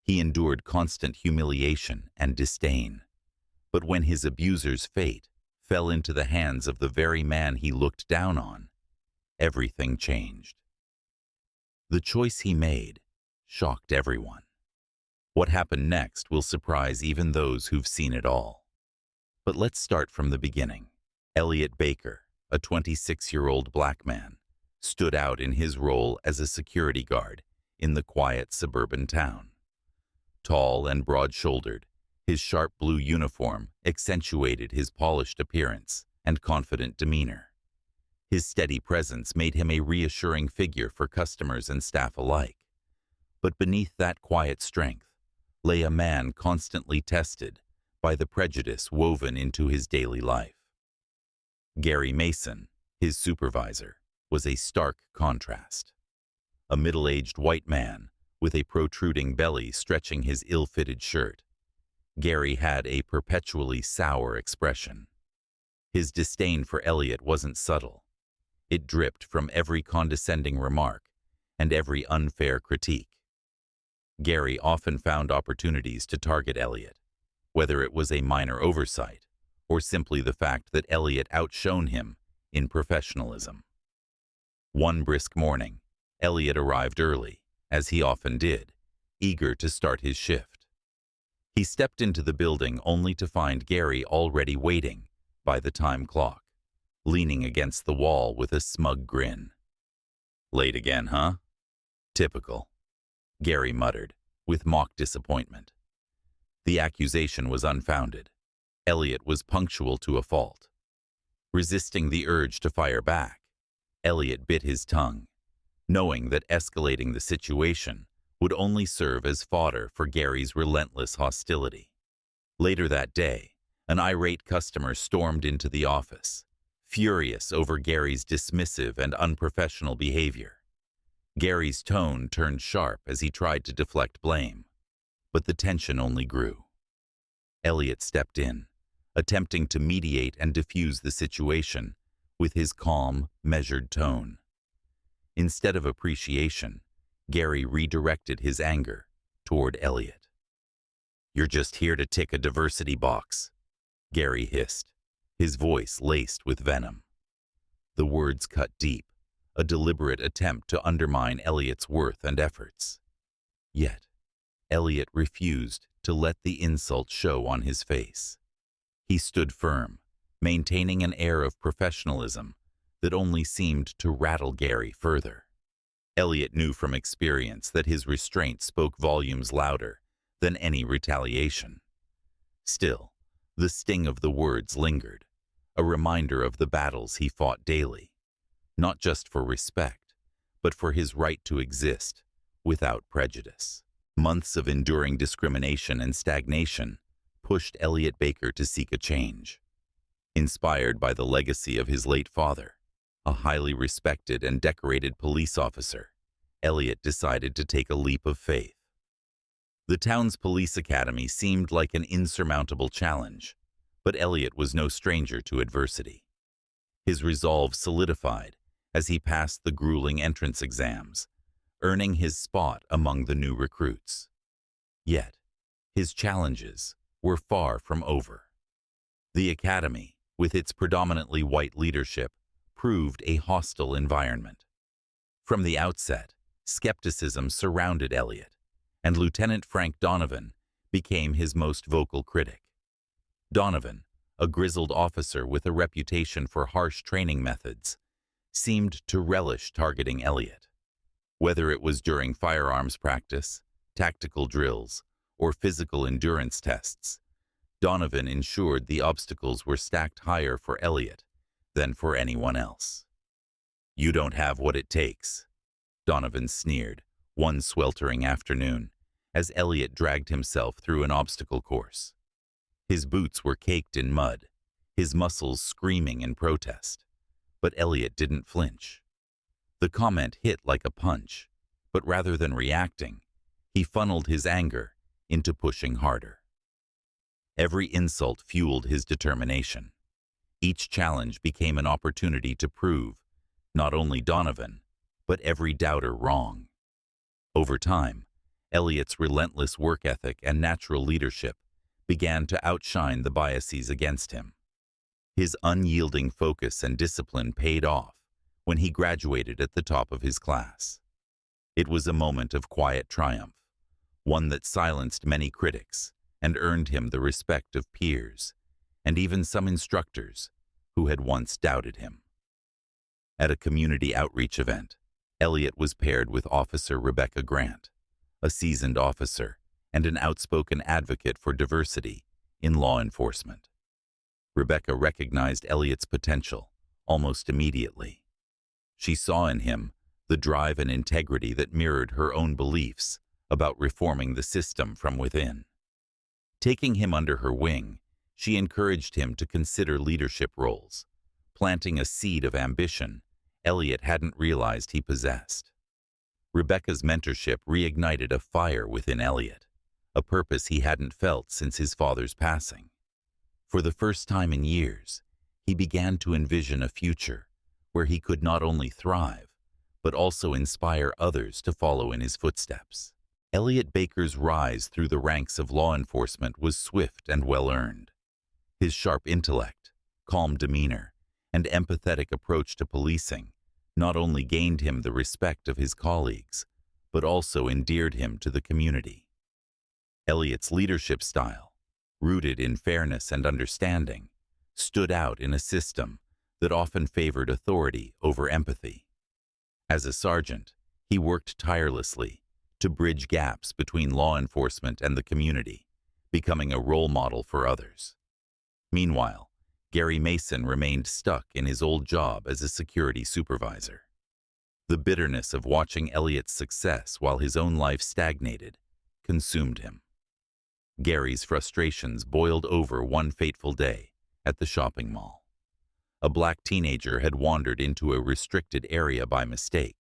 He endured constant humiliation and disdain. But when his abuser's fate fell into the hands of the very man he looked down on, everything changed. The choice he made shocked everyone. What happened next will surprise even those who've seen it all. But let's start from the beginning. Elliot Baker, a 26-year-old black man, stood out in his role as a security guard in the quiet suburban town. Tall and broad-shouldered, his sharp blue uniform accentuated his polished appearance and confident demeanor. His steady presence made him a reassuring figure for customers and staff alike. But beneath that quiet strength lay a man constantly tested by the prejudice woven into his daily life. Gary Mason, his supervisor, was a stark contrast. A middle-aged white man with a protruding belly stretching his ill-fitted shirt, Gary had a perpetually sour expression. His disdain for Elliot wasn't subtle. It dripped from every condescending remark and every unfair critique. Gary often found opportunities to target Elliot, whether it was a minor oversight or simply the fact that Elliot outshone him in professionalism. One brisk morning, Elliot arrived early, as he often did, eager to start his shift. He stepped into the building only to find Gary already waiting by the time clock, leaning against the wall with a smug grin. "Late again, huh?" "Typical," Gary muttered, with mock disappointment. The accusation was unfounded. Elliot was punctual to a fault. Resisting the urge to fire back, Elliot bit his tongue, knowing that escalating the situation would only serve as fodder for Gary's relentless hostility. Later that day, an irate customer stormed into the office, furious over Gary's dismissive and unprofessional behavior. Gary's tone turned sharp as he tried to deflect blame, but the tension only grew. Elliot stepped in, attempting to mediate and diffuse the situation with his calm, measured tone. Instead of appreciation, Gary redirected his anger toward Elliot. "You're just here to tick a diversity box," Gary hissed, his voice laced with venom. The words cut deep, a deliberate attempt to undermine Elliot's worth and efforts. Yet, Elliot refused to let the insult show on his face. He stood firm, maintaining an air of professionalism that only seemed to rattle Gary further. Elliot knew from experience that his restraint spoke volumes louder than any retaliation. Still, the sting of the words lingered, a reminder of the battles he fought daily, not just for respect, but for his right to exist without prejudice. Months of enduring discrimination and stagnation pushed Elliot Baker to seek a change. Inspired by the legacy of his late father, a highly respected and decorated police officer, Elliot decided to take a leap of faith. The town's police academy seemed like an insurmountable challenge, but Elliot was no stranger to adversity. His resolve solidified as he passed the grueling entrance exams, earning his spot among the new recruits. Yet, his challenges were far from over. The academy, with its predominantly white leadership, proved a hostile environment. From the outset, skepticism surrounded Elliot, and Lieutenant Frank Donovan became his most vocal critic. Donovan, a grizzled officer with a reputation for harsh training methods, seemed to relish targeting Elliot. Whether it was during firearms practice, tactical drills, or physical endurance tests, Donovan ensured the obstacles were stacked higher for Elliot than for anyone else. "You don't have what it takes," Donovan sneered one sweltering afternoon as Elliot dragged himself through an obstacle course. His boots were caked in mud, his muscles screaming in protest, but Elliot didn't flinch. The comment hit like a punch, but rather than reacting, he funneled his anger into pushing harder. Every insult fueled his determination. Each challenge became an opportunity to prove not only Donovan, but every doubter wrong. Over time, Elliot's relentless work ethic and natural leadership began to outshine the biases against him. His unyielding focus and discipline paid off when he graduated at the top of his class. It was a moment of quiet triumph, one that silenced many critics and earned him the respect of peers and even some instructors who had once doubted him. At a community outreach event, Elliot was paired with Officer Rebecca Grant, a seasoned officer and an outspoken advocate for diversity in law enforcement. Rebecca recognized Elliot's potential almost immediately. She saw in him the drive and integrity that mirrored her own beliefs about reforming the system from within. Taking him under her wing, she encouraged him to consider leadership roles, planting a seed of ambition Elliot hadn't realized he possessed. Rebecca's mentorship reignited a fire within Elliot, a purpose he hadn't felt since his father's passing. For the first time in years, he began to envision a future where he could not only thrive, but also inspire others to follow in his footsteps. Elliot Baker's rise through the ranks of law enforcement was swift and well-earned. His sharp intellect, calm demeanor, and empathetic approach to policing not only gained him the respect of his colleagues, but also endeared him to the community. Elliot's leadership style, rooted in fairness and understanding, stood out in a system that often favored authority over empathy. As a sergeant, he worked tirelessly to bridge gaps between law enforcement and the community, becoming a role model for others. Meanwhile, Gary Mason remained stuck in his old job as a security supervisor. The bitterness of watching Elliot's success while his own life stagnated consumed him. Gary's frustrations boiled over one fateful day at the shopping mall. A black teenager had wandered into a restricted area by mistake,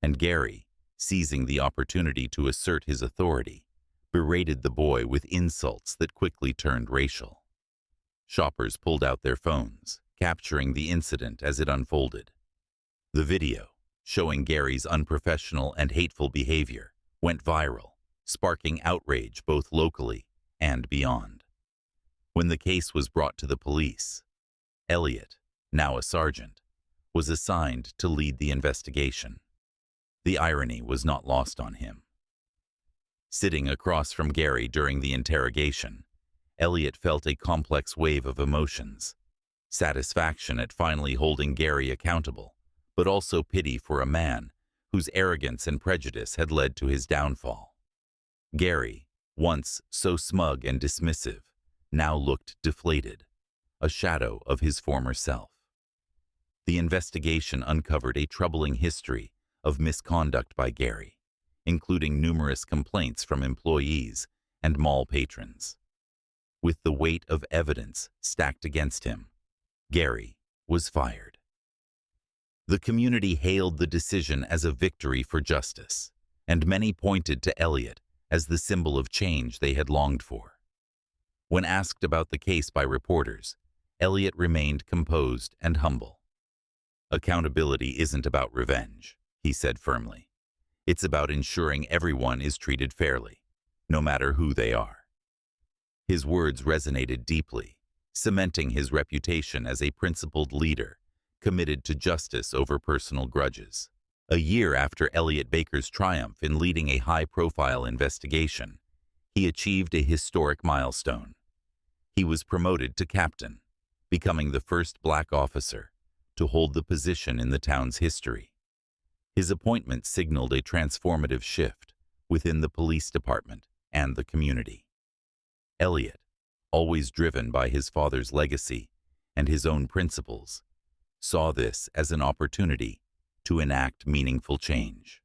and Gary, seizing the opportunity to assert his authority, berated the boy with insults that quickly turned racial. Shoppers pulled out their phones, capturing the incident as it unfolded. The video, showing Gary's unprofessional and hateful behavior, went viral, sparking outrage both locally and beyond. When the case was brought to the police, Elliot, now a sergeant, was assigned to lead the investigation. The irony was not lost on him. Sitting across from Gary during the interrogation, Elliot felt a complex wave of emotions: satisfaction at finally holding Gary accountable, but also pity for a man whose arrogance and prejudice had led to his downfall. Gary, once so smug and dismissive, now looked deflated, a shadow of his former self. The investigation uncovered a troubling history of misconduct by Gary, including numerous complaints from employees and mall patrons. With the weight of evidence stacked against him, Gary was fired. The community hailed the decision as a victory for justice, and many pointed to Elliot as the symbol of change they had longed for. When asked about the case by reporters, Elliot remained composed and humble. "Accountability isn't about revenge," he said firmly. "It's about ensuring everyone is treated fairly, no matter who they are." His words resonated deeply, cementing his reputation as a principled leader, committed to justice over personal grudges. A year after Elliot Baker's triumph in leading a high-profile investigation, he achieved a historic milestone. He was promoted to captain, becoming the first black officer to hold the position in the town's history. His appointment signaled a transformative shift within the police department and the community. Elliot, always driven by his father's legacy and his own principles, saw this as an opportunity to enact meaningful change.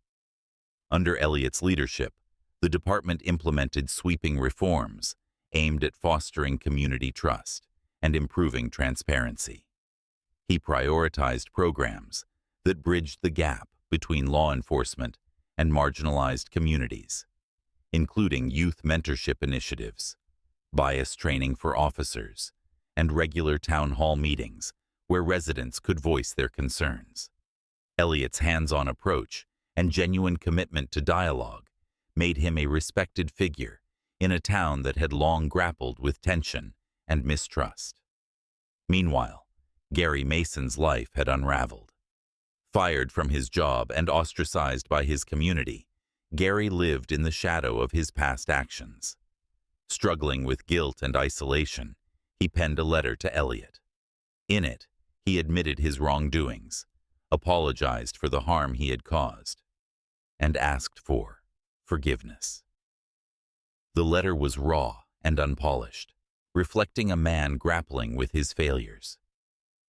Under Elliot's leadership, the department implemented sweeping reforms aimed at fostering community trust and improving transparency. He prioritized programs that bridged the gap between law enforcement and marginalized communities, including youth mentorship initiatives, bias training for officers, and regular town hall meetings where residents could voice their concerns. Elliot's hands-on approach and genuine commitment to dialogue made him a respected figure in a town that had long grappled with tension and mistrust. Meanwhile, Gary Mason's life had unraveled. Fired from his job and ostracized by his community, Gary lived in the shadow of his past actions. Struggling with guilt and isolation, he penned a letter to Elliot. In it, he admitted his wrongdoings, apologized for the harm he had caused, and asked for forgiveness. The letter was raw and unpolished, reflecting a man grappling with his failures.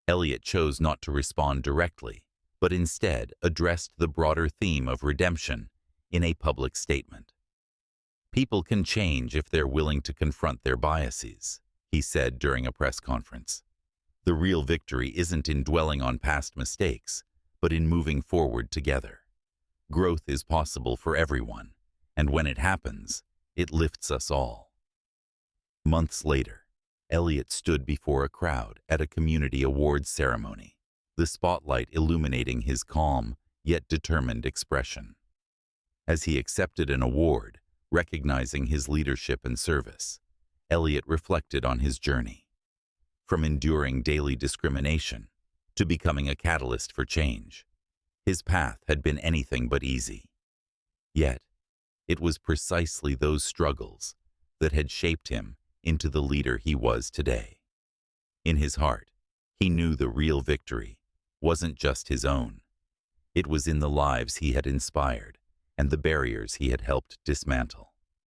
Elliot chose not to respond directly, but instead addressed the broader theme of redemption in a public statement. "People can change if they're willing to confront their biases," he said during a press conference. "The real victory isn't in dwelling on past mistakes, but in moving forward together. Growth is possible for everyone, and when it happens, it lifts us all." Months later, Elliot stood before a crowd at a community awards ceremony, the spotlight illuminating his calm yet determined expression. As he accepted an award, recognizing his leadership and service, Elliot reflected on his journey. From enduring daily discrimination to becoming a catalyst for change, his path had been anything but easy. Yet, it was precisely those struggles that had shaped him into the leader he was today. In his heart, he knew the real victory wasn't just his own. It was in the lives he had inspired and the barriers he had helped dismantle.